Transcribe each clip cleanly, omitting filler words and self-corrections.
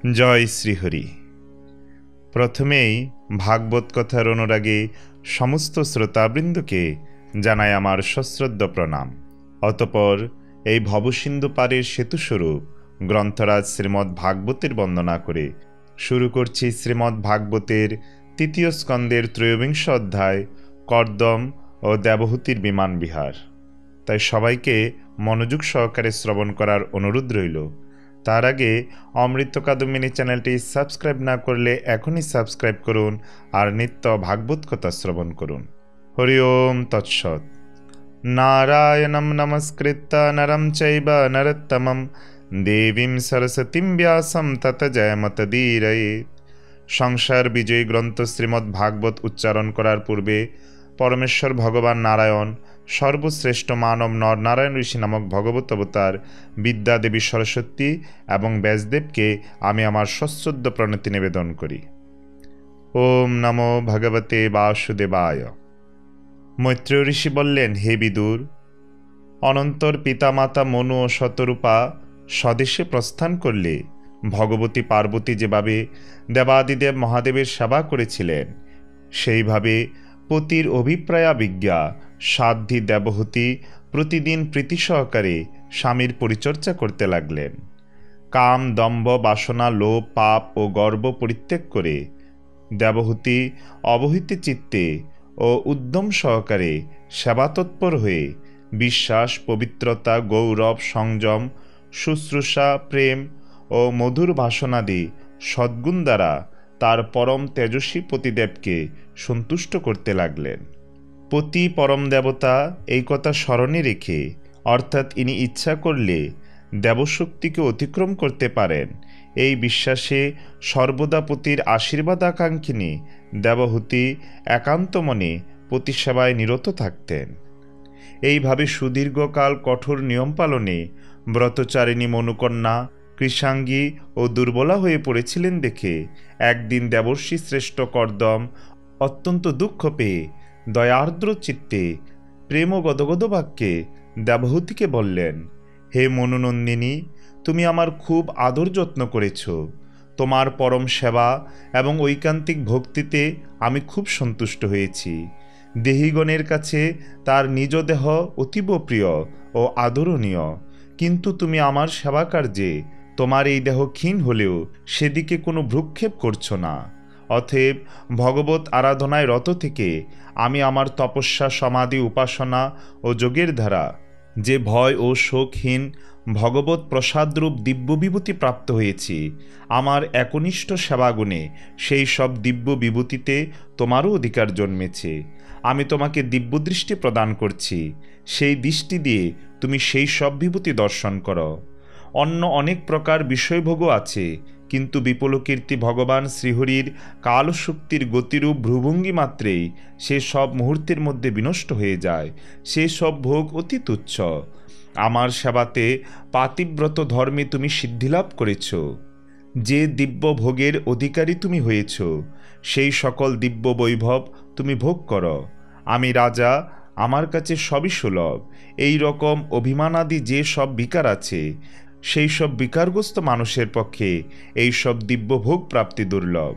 জয় শ্রীহরি। প্রথমেই ভাগবত কথার অনুরাগে সমস্ত শ্রোতাবৃন্দকে জানাই আমার সশ্রদ্ধ প্রণাম। অতপর এই ভবসিন্ধু পারের সেতুস্বরূপ গ্রন্থরাজ শ্রীমদ্ ভাগবতের বন্দনা করে শুরু করছি শ্রীমদ্ ভাগবতের তৃতীয় স্কন্দের ত্রয়োবিংশ অধ্যায় কর্দম ও দেবহূতির বিমান বিহার। তাই সবাইকে মনোযোগ সহকারে শ্রবণ করার অনুরোধ রইল। তার আগে অমৃত কাদম্বিনী চ্যানেলটি সাবস্ক্রাইব না করলে এখনই সাবস্ক্রাইব করুন আর নিত্য ভাগবত কথা শ্রবণ করুন। হরি ওম তৎসৎ। নারায়ণম নমস্কৃত্য নরম চৈব নরোত্তমম দেবীম সরস্বতীম ব্যাসম তত জয়মতদীরয়েৎ। সংসার বিজয়ী গ্রন্থ শ্রীমদ্ ভাগবত উচ্চারণ করার পূর্বে পরমেশ্বর ভগবান নারায়ণ সর্বশ্রেষ্ঠ মানব নরনারায়ণ ঋষি নামক ভগবত অবতার বিদ্যাদেবী সরস্বতী এবং ব্যাসদেবকে আমি আমার সশ্রদ্ধ প্রণতি নিবেদন করি। ওম নমো ভগবতে বাসুদেবায়। মৈত্রেয় ঋষি বললেন, হে বিদুর, অনন্তর পিতামাতা মনু ও শতরূপা স্বদেশে প্রস্থান করলে ভগবতী পার্বতী যেভাবে দেবাদিদেব মহাদেবের সেবা করেছিলেন, সেইভাবে পতির অভিপ্রায়াবিজ্ঞা সাধ্বী দেবহূতি প্রতিদিন প্রীতি সহকারে স্বামীর পরিচর্যা করতে লাগলেন। কাম, দম্ভ, বাসনা, লোভ, পাপ ও গর্ব পরিত্যাগ করে দেবহূতি অবহিত চিত্তে ও উদ্যম সহকারে সেবাতৎপর হয়ে বিশ্বাস, পবিত্রতা, গৌরব, সংযম, শুশ্রূষা, প্রেম ও মধুর ভাষণাদি সদ্গুণ দ্বারা তার পরম তেজস্বী পতিদেবকে সন্তুষ্ট করতে লাগলেন। পতি পরম দেবতা এই কথা স্মরণে রেখে, অর্থাৎ ইনি ইচ্ছা করলে দেবশক্তিকে অতিক্রম করতে পারেন, এই বিশ্বাসে সর্বদা পতির আশীর্বাদ আকাঙ্ক্ষিনী দেবহূতি একান্ত মনে পতি সেবায় নিরত থাকতেন। এইভাবে সুদীর্ঘকাল কঠোর নিয়ম পালনে ব্রতচারিণী মনুকন্যা কৃষাঙ্গী ও দুর্বলা হয়ে পড়েছিলেন দেখে একদিন দেবর্ষি শ্রেষ্ঠ কর্দম অত্যন্ত দুঃখ পেয়ে দয়ার্দ্র চিত্তে প্রেম ও গদগদ বাক্যে দেবহূতিকে বললেন, হে মনুনন্দিনী, তুমি আমার খুব আদর যত্ন করেছ। তোমার পরম সেবা এবং ঐকান্তিক ভক্তিতে আমি খুব সন্তুষ্ট হয়েছি। দেহীগণের কাছে তার নিজ দেহ অতীব প্রিয় ও আদরণীয়, কিন্তু তুমি আমার সেবা কার্যে তোমার এই দেহ ক্ষীণ হলেও সেদিকে কোনো ভ্রুক্ষেপ করছো না। অতএব ভগবত আরাধনায় রত থেকে আমি আমার তপস্যা, সমাধি, উপাসনা ও যোগের দ্বারা যে ভয় ও শোকহীন ভগবত প্রসাদরূপ দিব্য বিভূতি প্রাপ্ত হয়েছি, আমার একনিষ্ঠ সেবাগুণে সেই সব দিব্য বিভূতিতে তোমারও অধিকার জন্মেছে। আমি তোমাকে দিব্য দৃষ্টি প্রদান করছি, সেই দৃষ্টি দিয়ে তুমি সেই সব বিভূতি দর্শন করো। অন্য অনেক প্রকার বিষয়ভোগও আছে, কিন্তু বিপুলকীর্তি ভগবান শ্রীহরির কালশক্তির গতিরূপ ভ্রুভঙ্গি মাত্রেই সে সব মুহূর্তের মধ্যে বিনষ্ট হয়ে যায়। সে সব ভোগ অতি তুচ্ছ। আমার সেবাতে পাতিব্রত ধর্মে তুমি সিদ্ধিলাভ করেছ। যে দিব্য ভোগের অধিকারী তুমি হয়েছ, সেই সকল দিব্য বৈভব তুমি ভোগ করো। আমি রাজা, আমার কাছে সবই সুলভ। এই রকম অভিমানাদি যে সব বিকার আছে, সেই সব বিকারগ্রস্ত মানুষের পক্ষে এই সব দিব্য ভোগ প্রাপ্তি দুর্লভ।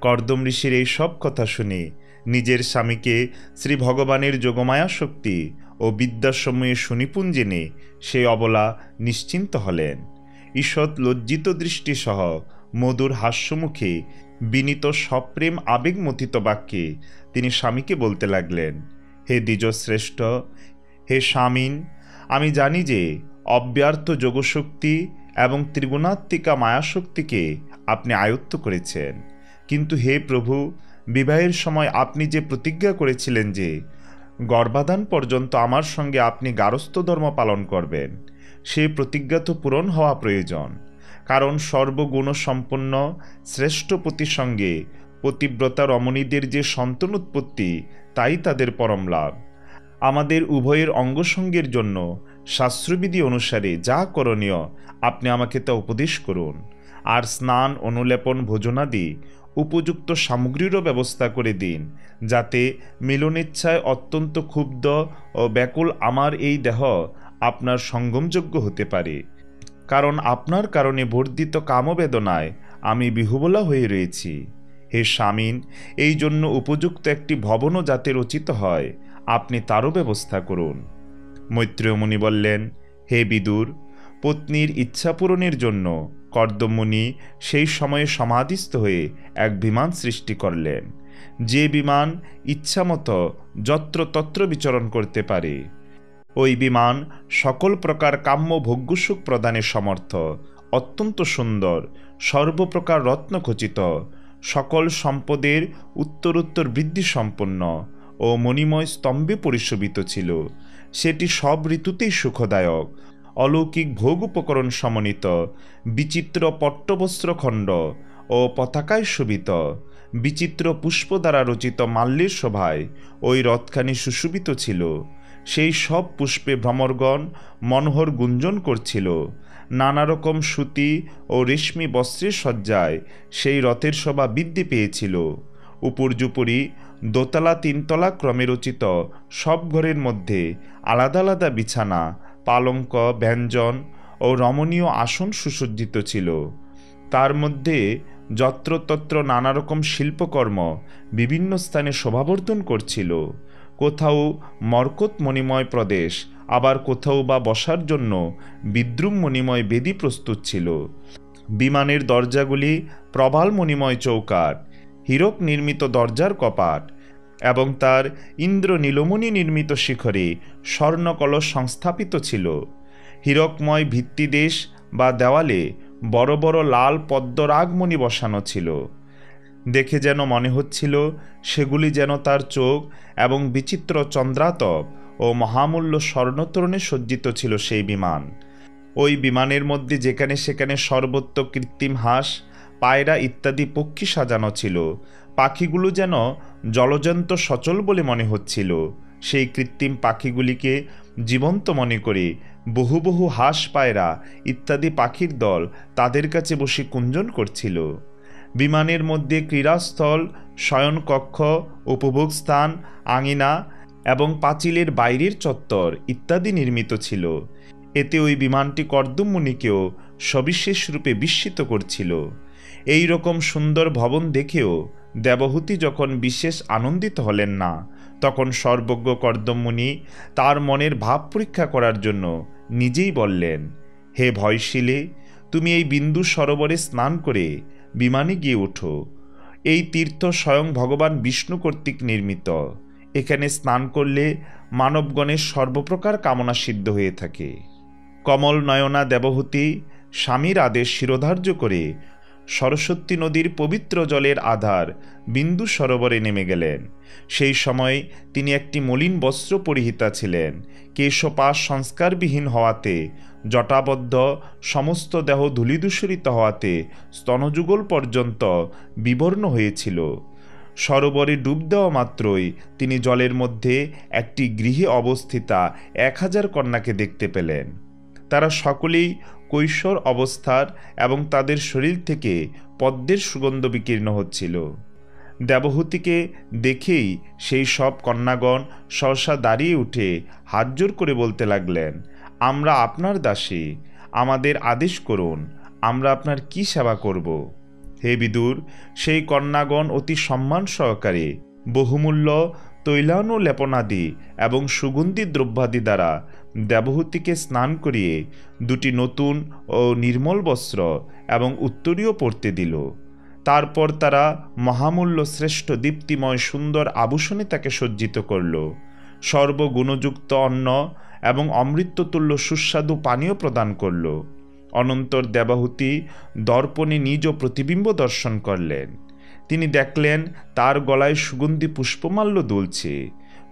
কর্দম ঋষির এই সব কথা শুনে নিজের স্বামীকে শ্রী ভগবানের যোগমায়া শক্তি ও বিদ্যাসমূহে সুনিপুণ জেনে সে অবলা নিশ্চিন্ত হলেন। ঈষৎ লজ্জিত দৃষ্টিসহ মধুর হাস্যমুখে বিনীত সপ্রেম আবেগমথিত বাক্যে তিনি স্বামীকে বলতে লাগলেন, হে দ্বিজশ্রেষ্ঠ, হে স্বামীন, আমি জানি যে অব্যর্থ যোগশক্তি এবং ত্রিগুণাত্মিকা মায়াশক্তিকে আপনি আয়ত্ত করেছেন। কিন্তু হে প্রভু, বিবাহের সময় আপনি যে প্রতিজ্ঞা করেছিলেন যে গর্ভাধান পর্যন্ত আমার সঙ্গে আপনি গারস্থ ধর্ম পালন করবেন, সে প্রতিজ্ঞা তো পূরণ হওয়া প্রয়োজন। কারণ সর্বগুণসম্পন্ন শ্রেষ্ঠ পতির সঙ্গে পতিব্রতা রমণীদের যে সন্তান উৎপত্তি, তাই তাদের পরম লাভ। আমাদের উভয়ের অঙ্গসঙ্গের জন্য শাস্ত্রবিধি অনুসারে যা করণীয় আপনি আমাকে তা উপদেশ করুন। আর স্নান, অনুলেপন, ভোজনাদি উপযুক্ত সামগ্রীরও ব্যবস্থা করে দিন, যাতে মিলনেচ্ছায় অত্যন্ত ক্ষুব্ধ ও ব্যাকুল আমার এই দেহ আপনার সঙ্গমযোগ্য হতে পারে। কারণ আপনার কারণে বর্ধিত কামবেদনায় আমি বিহুবলা হয়ে রয়েছি। হে স্বামীন, এই জন্য উপযুক্ত একটি ভবনও যাতে রচিত হয়, আপনি তারও ব্যবস্থা করুন। মৈত্রেয় মুনি বললেন, হে বিদুর, পত্নীর ইচ্ছা পূরণের জন্য কর্দম মুনি সেই সময়ে সমাধিস্থ হয়ে এক বিমান সৃষ্টি করলেন, যে বিমান ইচ্ছামতো যত্রতত্র বিচরণ করতে পারে। ওই বিমান সকল প্রকার কাম্য ভোগ্যসুখ প্রদানে সমর্থ, অত্যন্ত সুন্দর, সর্বপ্রকার রত্নখচিত, সকল সম্পদের উত্তরোত্তর বৃদ্ধি সম্পন্ন ও মণিময় স্তম্ভে পরিশোভিত ছিল। সেটি সব ঋতুতেই সুখদায়ক, অলৌকিক ভোগ উপকরণ সমন্বিত, বিচিত্র পট্টবস্ত্রখণ্ড ও পতাকায় শোভিত, বিচিত্র পুষ্প দ্বারা রচিত মাল্যের শোভায় ওই রথখানি সুশোভিত ছিল। সেই সব পুষ্পে ভ্রমরগণ মনোহর গুঞ্জন করছিল। নানা রকম সুতি ও রেশমি বস্ত্রের সজ্জায় সেই রথের শোভা বৃদ্ধি পেয়েছিল। উপর্যুপরি দোতলা তিনতলা ক্রমে রচিত সব ঘরের মধ্যে আলাদা আলাদা বিছানা, পালঙ্ক, ব্যঞ্জন ও রমণীয় আসন সুসজ্জিত ছিল। তার মধ্যে যত্রতত্র নানা রকম শিল্পকর্ম বিভিন্ন স্থানে শোভাবর্ধন করছিল। কোথাও মরকত মণিময় প্রদেশ, আবার কোথাও বা বসার জন্য বিদ্রুম মণিময় বেদি প্রস্তুত ছিল। বিমানের দরজাগুলি প্রবাল মণিময় চৌকাঠ, হীরক নির্মিত দরজার কপাট এবং তার ইন্দ্র নীলমণি নির্মিত শিখরে স্বর্ণকলশ সংস্থাপিত ছিল। হীরকময় ভিত্তিদেশ বা দেওয়ালে বড় বড় লাল পদ্মরাগমণি বসানো ছিল। দেখে যেন মনে হচ্ছিল সেগুলি যেন তার চোখ, এবং বিচিত্র চন্দ্রাতপ ও মহামূল্য স্বর্ণতরণে সজ্জিত ছিল সেই বিমান। ওই বিমানের মধ্যে যেখানে সেখানে সর্বত্র কৃত্রিম হাঁস, পায়রা ইত্যাদি পক্ষী সাজানো ছিল। পাখিগুলো যেন জলজন্ত সচল বলে মনে হচ্ছিল। সেই কৃত্রিম পাখিগুলিকে জীবন্ত মনে করে বহু বহু হাঁস, পায়রা ইত্যাদি পাখির দল তাদের কাছে বসে কুঞ্জন করছিল। বিমানের মধ্যে ক্রীড়াস্থল, শয়নকক্ষ, উপভোগ স্থান, আঙিনা এবং পাঁচিলের বাইরের চত্বর ইত্যাদি নির্মিত ছিল। এতে ওই বিমানটি কর্দম মুনিকেও সবিশেষ রূপে বিস্মিত করছিল। এই রকম সুন্দর ভবন দেখেও দেবহূতি যখন বিশেষ আনন্দিত হলেন না, তখন সর্বজ্ঞ কর্দম মুনি তার মনের ভাব পরীক্ষা করার জন্য নিজেই বললেন, হে ভয়শীলে, তুমি এই বিন্দু সরোবরে স্নান করে বিমানে গিয়ে ওঠো। এই তীর্থ স্বয়ং ভগবান বিষ্ণু কর্তৃক নির্মিত। এখানে স্নান করলে মানবগণের সর্বপ্রকার কামনা সিদ্ধ হয়ে থাকে। কমল নয়না দেবহূতি স্বামীর আদেশ শিরোধার্য করে সরস্বতী নদীর পবিত্র জলের আধার বিন্দু সরোবরে নেমে গেলেন। সেই সময় তিনি একটি মলিন বস্ত্র পরিহিতা ছিলেন। কেশপাশ সংস্কারবিহীন হওয়াতে, জটাবদ্ধ সমস্ত দেহ ধূলিধূসরিত হওয়াতে স্তনযুগল পর্যন্ত বিবর্ণ হয়েছিল। সরোবরে ডুব দেওয়া মাত্রই তিনি জলের মধ্যে একটি গৃহে অবস্থিতা 1000 কন্যাকে দেখতে পেলেন। তারা সকলেই কৈশোর অবস্থার এবং তাদের শরীর থেকে পদ্মের সুগন্ধ বিকীর্ণ হচ্ছিল। দেবহূতিকে দেখেই সেই সব কন্যাগণ সহসা দাঁড়িয়ে উঠে হাত জোর করে বলতে লাগলেন, আমরা আপনার দাসী, আমাদের আদেশ করুন, আমরা আপনার কি সেবা করব। হে বিদুর, সেই কন্যাগণ অতি সম্মান সহকারে বহুমূল্য তৈলানুলেপনাদি এবং সুগন্ধি দ্রব্যাদি দ্বারা দেবহূতিকে স্নান করিয়ে 2টি নতুন ও নির্মল বস্ত্র এবং উত্তরীয় পরতে দিল। তারপর তারা মহামূল্য শ্রেষ্ঠ দীপ্তিময় সুন্দর আভূষণে তাকে সজ্জিত করল। সর্বগুণযুক্ত অন্ন এবং অমৃততুল্য সুস্বাদু পানীয় প্রদান করল। অনন্তর দেবহূতি দর্পণে নিজ প্রতিবিম্ব দর্শন করলেন। তিনি দেখলেন তার গলায় সুগন্ধি পুষ্পমাল্য দুলছে,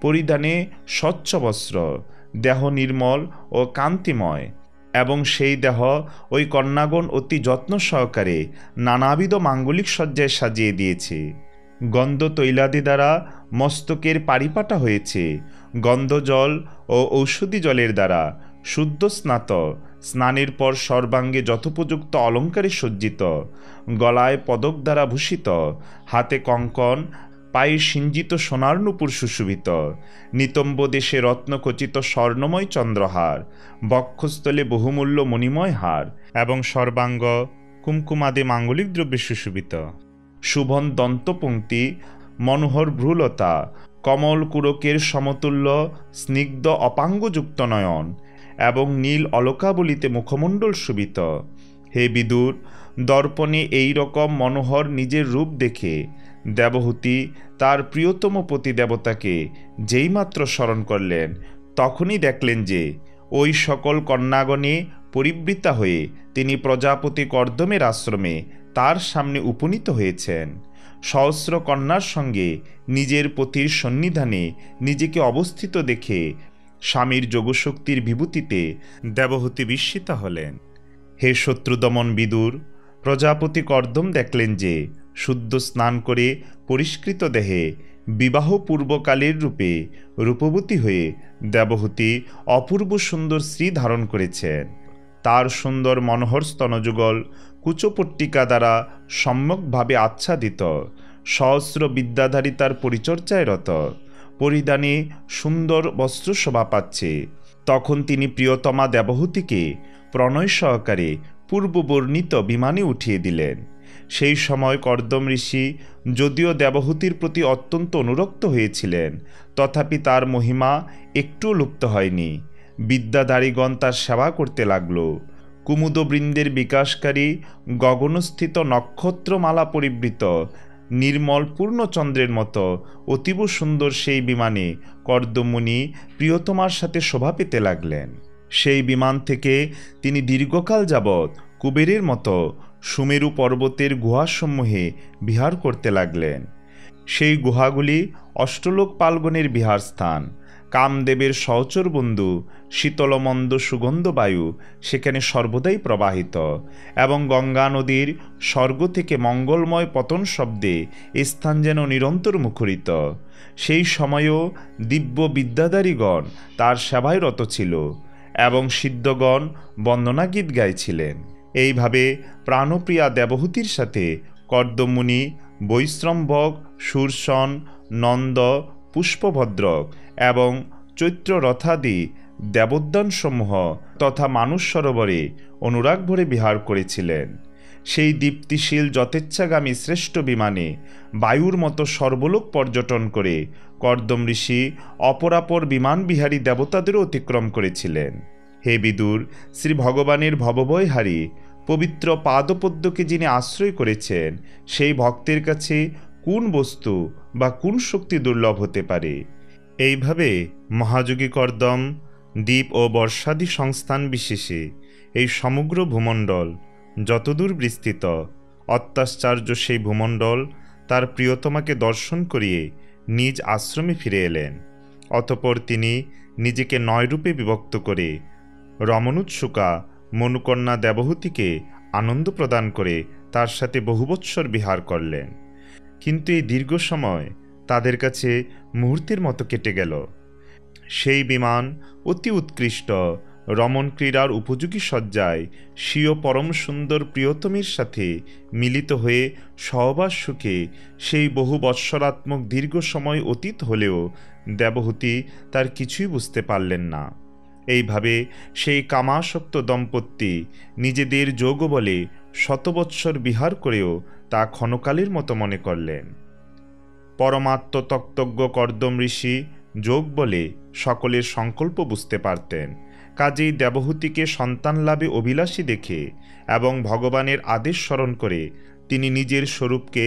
পরিধানে স্বচ্ছ বস্ত্র, দেহ নির্মল ও কান্তিময়, এবং সেই দেহ ওই কন্যাগণ অতি যত্ন সহকারে নানাবিধ মাঙ্গলিক সজ্জায় সাজিয়ে দিয়েছে। গন্ধ তৈলাদি দ্বারা মস্তকের পারিপাটা হয়েছে। গন্ধজল ও ঔষধি জলের দ্বারা শুদ্ধ স্নাত, স্নানের পর সর্বাঙ্গে যথোপযুক্ত অলঙ্কারে সজ্জিত, গলায় পদক দ্বারা ভূষিত, হাতে কঙ্কণ, পায়ে সিঞ্জিত সোনার নূপুর সুশোভিত, নিতম্ব দেশে রত্নখচিত স্বর্ণময় চন্দ্রহার, বক্ষস্থলে বহুমূল্য মণিময় হার এবং সর্বাঙ্গ কুমকুমাদি মাঙ্গলিক দ্রব্যে সুশোভিত। শুভন দন্তপংক্তি, মনোহর ভ্রুলতা, কমল কুরকের সমতুল্য স্নিগ্ধ অপাঙ্গযুক্ত নয়ন এবং নীল অলকাবলিতে মুখমণ্ডল শোভিত। হে বিদুর, দর্পণে এই রকম মনোহর নিজের রূপ দেখে দেবহূতি তার প্রিয়তম পতি দেবতাকে যেইমাত্র স্মরণ করলেন, তখনই দেখলেন যে ওই সকল কন্যাগণে পরিবৃতা হয়ে তিনি প্রজাপতি কর্দমের আশ্রমে তার সামনে উপনীত হয়েছেন। সহস্র কন্যার সঙ্গে নিজের পতির সন্নিধানে নিজেকে অবস্থিত দেখে স্বামীর যোগশক্তির বিভূতিতে দেবহূতি বিস্মিতা হলেন। হে শত্রুদমন বিদুর, প্রজাপতি কর্দম দেখলেন যে শুদ্ধ স্নান করে পরিষ্কৃত দেহে বিবাহ পূর্বকালের রূপে রূপবতী হয়ে দেবহূতি অপূর্ব সুন্দর শ্রী ধারণ করেছেন। তার সুন্দর মনোহর স্তনযুগল কুচপট্টিকা দ্বারা সম্যকভাবে আচ্ছাদিত, সহস্র বিদ্যাধারী তার পরিচর্যায় রত, পরিধানে সুন্দর বস্ত্র শোভা পাচ্ছে। তখন তিনি প্রিয়তমা দেবহূতিকে প্রণয় সহকারে পূর্ববর্ণিত বিমানে উঠিয়ে দিলেন। সেই সময় কর্দম ঋষি যদিও দেবহূতির প্রতি অত্যন্ত অনুরক্ত হয়েছিলেন, তথাপি তার মহিমা একটুও লুপ্ত হয়নি। বিদ্যাধারীগণ তার সেবা করতে লাগল। কুমুদবৃন্দের বিকাশকারী গগনস্থিত নক্ষত্রমালা পরিবৃত নির্মল পূর্ণচন্দ্রের মতো অতীব সুন্দর সেই বিমানে কর্দমমুনি প্রিয়তমার সাথে শোভা পেতে লাগলেন। সেই বিমান থেকে তিনি দীর্ঘকাল যাবৎ কুবেরের মতো সুমেরু পর্বতের গুহাসমূহে বিহার করতে লাগলেন। সেই গুহাগুলি অষ্টলোক পালগণের বিহার স্থান। কামদেবের সহচর বন্ধু শীতলমন্দ সুগন্ধ বায়ু সেখানে সর্বদাই প্রবাহিত এবং গঙ্গা নদীর স্বর্গ থেকে মঙ্গলময় পতন শব্দে স্থান যেন নিরন্তর মুখরিত। সেই সময়েও দিব্য বিদ্যাধারীগণ তার সেবায় রত ছিল এবং সিদ্ধগণ বন্দনাগীত গাইছিলেন। এইভাবে প্রাণপ্রিয়া দেবহূতির সাথে কর্দমমুনি, বৈশ্রম্ভক, সুরসন, নন্দ, পুষ্পভদ্রক এবং চৈত্ররথাদি দেবোদ্যানসমূহ তথা মানস সরোবরে অনুরাগ ভরে বিহার করেছিলেন। সেই দীপ্তিশীল যথেচ্ছাগামী শ্রেষ্ঠ বিমানে বায়ুর মতো সর্বলোক পর্যটন করে কর্দম ঋষি অপরাপর বিমানবিহারী দেবতাদেরও অতিক্রম করেছিলেন। হে বিদুর, শ্রী ভগবানের ভবভয়হারী পবিত্র পাদপদ্মকে যিনি আশ্রয় করেছেন, সেই ভক্তের কাছে কোন বস্তু বা কোন শক্তি দুর্লভ হতে পারে? এইভাবে মহাযোগী কর্দম দ্বীপ ও বর্ষাদি সংস্থান বিশেষে এই সমগ্র ভূমণ্ডল যতদূর বিস্তৃত, অত্যাশ্চর্য সেই ভূমণ্ডল তার প্রিয়তমাকে দর্শন করিয়ে নিজ আশ্রমে ফিরে এলেন। অতঃপর তিনি নিজেকে 9 রূপে বিভক্ত করে রমণোৎসুকা মনুকন্যা দেবহূতিকে আনন্দ প্রদান করে তার সাথে বহুবৎসর বিহার করলেন। কিন্তু এই দীর্ঘ সময় তাদের কাছে মুহূর্তের মতো কেটে গেল। সেই বিমান অতি উৎকৃষ্ট রমণ ক্রীড়ার উপযোগী সজ্জায় স্বীয় পরম সুন্দর প্রিয়তমীর সাথে মিলিত হয়ে সহবাস সুখে সেই বহু বৎসরাত্মক দীর্ঘ সময় অতীত হলেও দেবহূতি তার কিছুই বুঝতে পারলেন না। এইভাবে সেই কামাসক্ত দম্পতি নিজেদের যোগ বলে শতবৎসর বিহার করেও তা ক্ষণকালের মতো মনে করলেন। পরমাত্মতত্ত্বজ্ঞ কর্দম ঋষি যোগ বলে সকলের সংকল্প বুঝতে পারতেন। কাজেই দেবহূতিকে সন্তান লাভে অভিলাষী দেখে এবং ভগবানের আদেশ স্মরণ করে তিনি নিজের স্বরূপকে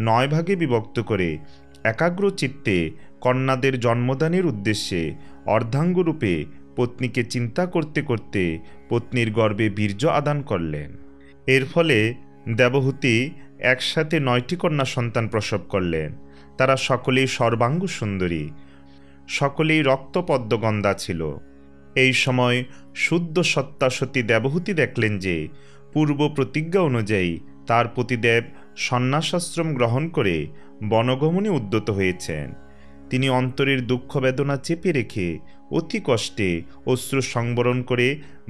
9 ভাগে বিভক্ত করে একাগ্র চিত্তে কন্যাদের জন্মদানের উদ্দেশ্যে অর্ধাঙ্গরূপে পত্নীকে চিন্তা করতে করতে পত্নীর গর্ভে বীর্য আদান করলেন। এর ফলে দেবহূতি একসাথে 9টি কন্যা সন্তান প্রসব করলেন। তারা সকলেই সর্বাঙ্গ সুন্দরী, সকলেই রক্তপদ্মগন্ধা ছিল। এই সময় শুদ্ধ সত্যাসতী দেবহূতি দেখলেন যে পূর্ব প্রতিজ্ঞা অনুযায়ী তার পতিদেব সন্ন্যাসাশ্রম গ্রহণ করে বনগমনে উদ্যত হয়েছেন। তিনি অন্তরের দুঃখ বেদনা চেপে রেখে অতি কষ্টে অশ্রু সংবরণ করে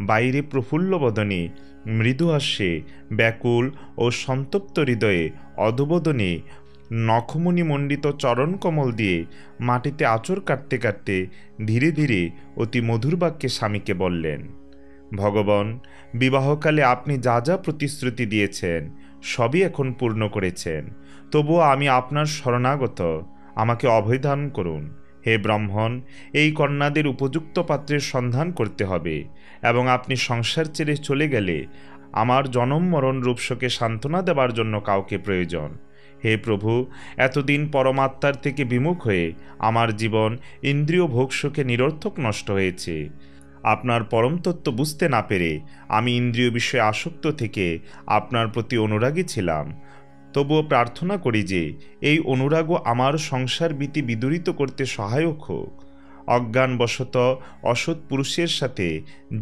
বাইরে প্রফুল্ল বদনে মৃদু হাস্যে ব্যাকুল ও সন্তপ্ত হৃদয়ে অধোবদনে নখমণি মণ্ডিত চরণ কমল দিয়ে মাটিতে আঁচড় কাটতে কাটতে ধীরে ধীরে অতি মধুর বাক্যে স্বামীকে বললেন, ভগবান, বিবাহকালে আপনি যা যা প্রতিশ্রুতি দিয়েছেন সবই এখন পূর্ণ করেছেন। তবুও আমি আপনার শরণাগত, আমাকে অভয়দান করুন। হে ব্রাহ্মণ, এই কন্যাদের উপযুক্ত পাত্রের সন্ধান করতে হবে, এবং আপনি সংসার ছেড়ে চলে গেলে আমার জনম মরণ রূপশোকে সান্ত্বনা দেবার জন্য কাউকে প্রয়োজন। হে প্রভু, এতদিন পরমাত্মার থেকে বিমুখ হয়ে আমার জীবন ইন্দ্রিয় ভোগশোকে নিরর্থক নষ্ট হয়েছে। আপনার পরম তত্ত্ব বুঝতে না পেরে আমি ইন্দ্রিয় বিষয়ে আসক্ত থেকে আপনার প্রতি অনুরাগী ছিলাম। তবুও প্রার্থনা করি যে এই অনুরাগও আমার সংসার ভীতি বিদূরিত করতে সহায়ক হোক। অজ্ঞানবশত অসৎ পুরুষের সাথে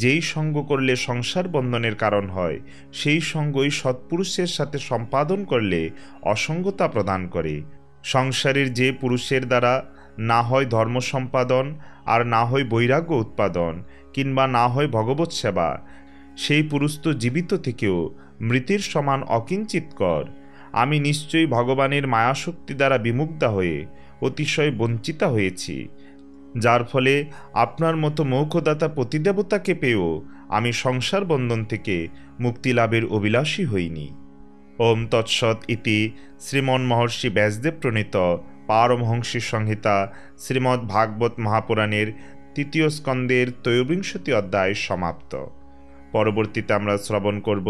যেই সঙ্গ করলে সংসার বন্ধনের কারণ হয়, সেই সঙ্গই সৎপুরুষের সাথে সম্পাদন করলে অসঙ্গতা প্রদান করে। সংসারের যে পুরুষের দ্বারা না হয় ধর্ম সম্পাদন, আর না হয় বৈরাগ্য উৎপাদন, কিংবা না হয় ভগবৎ সেবা, সেই পুরুষ তো জীবিত থেকেও মৃতের সমান অকিঞ্চিৎকর। আমি নিশ্চয়ই ভগবানের মায়াশক্তি দ্বারা বিমুগ্ধা হয়ে অতিশয় বঞ্চিতা হয়েছি, যার ফলে আপনার মতো মোক্ষদাতা পতিদেবতাকে পেয়েও আমি সংসার বন্ধন থেকে মুক্তি লাভের অভিলাষী হইনি। ওম তৎসৎ ইতি শ্রীমন্মহর্ষি ব্যাসদেব প্রণীত পারমহংসী সংহিতা শ্রীমদ্ ভাগবত মহাপুরাণের ৩য় স্কন্দের ৩৩ অধ্যায় সমাপ্ত। পরবর্তীতে আমরা শ্রবণ করব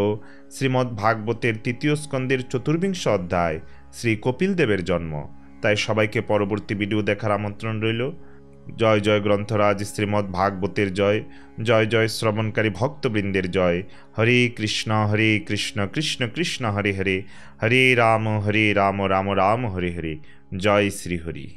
শ্রীমদ্ ভাগবতের ৩য় স্কন্দের ৪র্বিংশ অধ্যায় শ্রী কপিল দেবের জন্ম। তাই সবাইকে পরবর্তী ভিডিও দেখার আমন্ত্রণ রইল। জয় জয় গ্রন্থরাজ শ্রীমদ্ ভাগবতের জয়, জয় জয় শ্রবণকারী ভক্তবৃন্দের জয়। হরে কৃষ্ণ কৃষ্ণ কৃষ্ণ হরে হরে, হরে রাম রাম রাম হরে হরে। জয় শ্রী হরি।